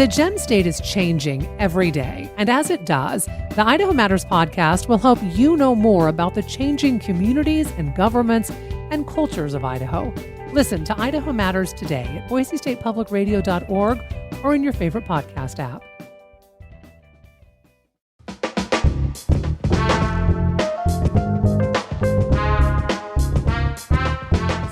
The Gem State is changing every day, and as it does, the Idaho Matters podcast will help you know more about the changing communities and governments and cultures of Idaho. Listen to Idaho Matters today at boisestatepublicradio.org or in your favorite podcast app.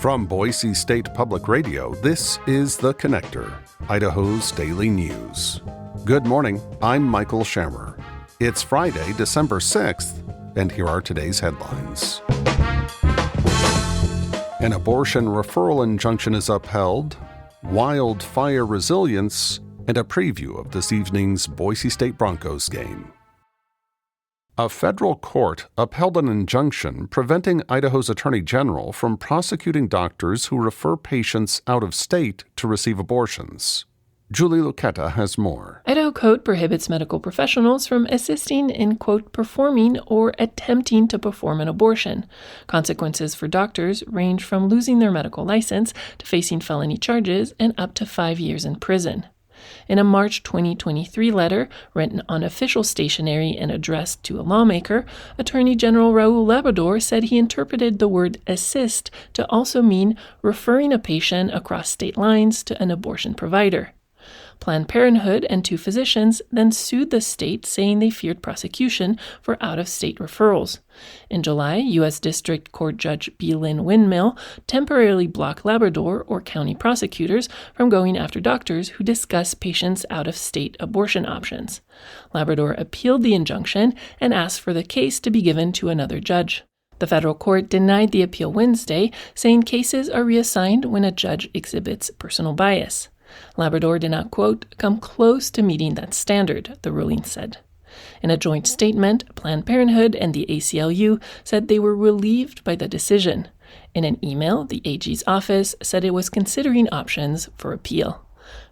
From Boise State Public Radio, this is The Connector, Idaho's daily news. Good morning, I'm Michael Shammer. It's Friday, December 6th, and here are today's headlines. An abortion referral injunction is upheld, wildfire resilience, and a preview of this evening's Boise State Broncos game. A federal court upheld an injunction preventing Idaho's Attorney General from prosecuting doctors who refer patients out of state to receive abortions. Julie Lucetta has more. Idaho Code prohibits medical professionals from assisting in, quote, performing or attempting to perform an abortion. Consequences for doctors range from losing their medical license to facing felony charges and up to 5 years in prison. In a March 2023 letter written on official stationery and addressed to a lawmaker, Attorney General Raul Labrador said he interpreted the word assist to also mean referring a patient across state lines to an abortion provider. Planned Parenthood and 2 physicians then sued the state, saying they feared prosecution for out-of-state referrals. In July, U.S. District Court Judge B. Lynn Windmill temporarily blocked Labrador or county prosecutors from going after doctors who discuss patients' out-of-state abortion options. Labrador appealed the injunction and asked for the case to be given to another judge. The federal court denied the appeal Wednesday, saying cases are reassigned when a judge exhibits personal bias. Labrador did not, quote, come close to meeting that standard, the ruling said. In a joint statement, Planned Parenthood and the ACLU said they were relieved by the decision. In an email, the AG's office said it was considering options for appeal.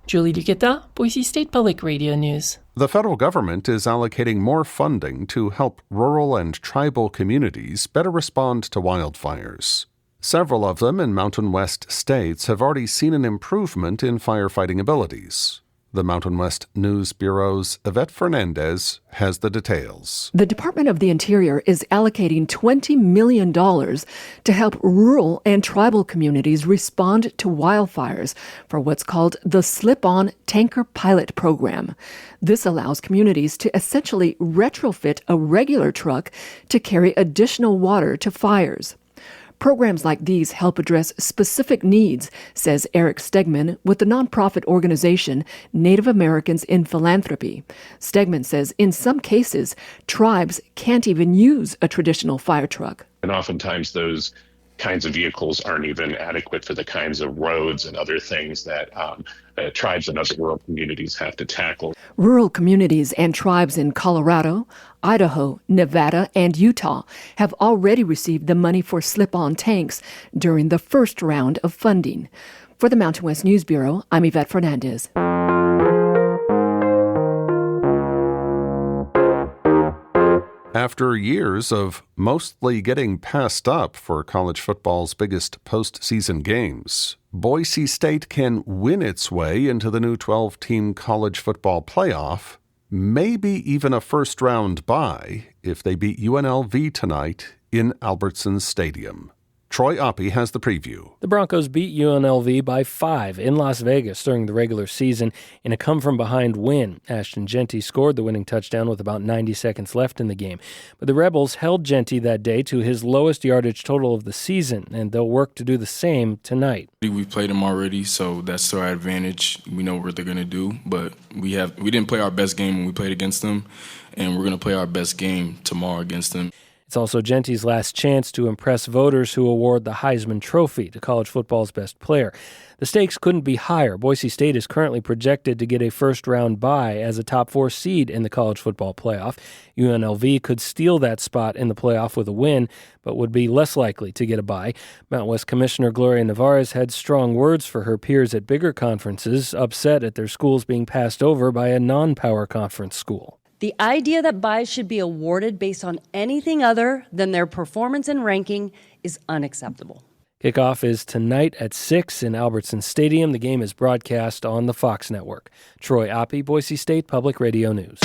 Julie Lucetta, Boise State Public Radio News. The federal government is allocating more funding to help rural and tribal communities better respond to wildfires. Several of them in Mountain West states have already seen an improvement in firefighting abilities. The Mountain West News Bureau's Yvette Fernandez has the details. The Department of the Interior is allocating $20 million to help rural and tribal communities respond to wildfires for what's called the Slip-On Tanker Pilot Program. This allows communities to essentially retrofit a regular truck to carry additional water to fires. Programs like these help address specific needs, says Eric Stegman with the nonprofit organization Native Americans in Philanthropy. Stegman says in some cases, tribes can't even use a traditional fire truck. And oftentimes those kinds of vehicles aren't even adequate for the kinds of roads and other things that tribes and other rural communities have to tackle. Rural communities and tribes in Colorado, Idaho, Nevada, and Utah have already received the money for slip-on tanks during the first round of funding. For the Mountain West News Bureau, I'm Yvette Fernandez. After years of mostly getting passed up for college football's biggest postseason games, Boise State can win its way into the new 12-team college football playoff, maybe even a first-round bye if they beat UNLV tonight in Albertson Stadium. Troy Oppie has the preview. The Broncos beat UNLV by 5 in Las Vegas during the regular season in a come-from-behind win. Ashton Jeanty scored the winning touchdown with about 90 seconds left in the game. But the Rebels held Jeanty that day to his lowest yardage total of the season, and they'll work to do the same tonight. We've played them already, so that's to our advantage. We know what they're going to do, but we didn't play our best game when we played against them, and we're going to play our best game tomorrow against them. It's also Jeanty's last chance to impress voters who award the Heisman Trophy to college football's best player. The stakes couldn't be higher. Boise State is currently projected to get a first-round bye as a top 4 seed in the college football playoff. UNLV could steal that spot in the playoff with a win, but would be less likely to get a bye. Mountain West Commissioner Gloria Nevarez had strong words for her peers at bigger conferences, upset at their schools being passed over by a non-power conference school. The idea that byes should be awarded based on anything other than their performance and ranking is unacceptable. Kickoff is tonight at 6 in Albertson Stadium. The game is broadcast on the Fox Network. Troy Oppie, Boise State Public Radio News.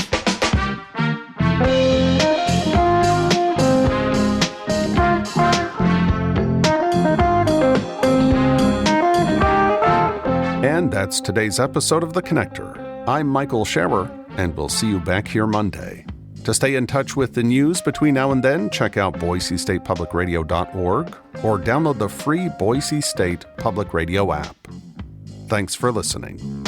And that's today's episode of The Connector. I'm Michael Scherer, and we'll see you back here Monday. To stay in touch with the news between now and then, check out BoiseStatePublicRadio.org or download the free Boise State Public Radio app. Thanks for listening.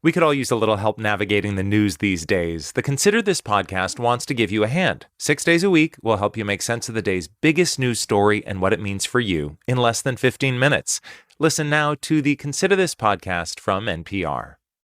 We could all use a little help navigating the news these days. The Consider This podcast wants to give you a hand. 6 days a week, we'll help you make sense of the day's biggest news story and what it means for you in less than 15 minutes. Listen now to the Consider This podcast from NPR.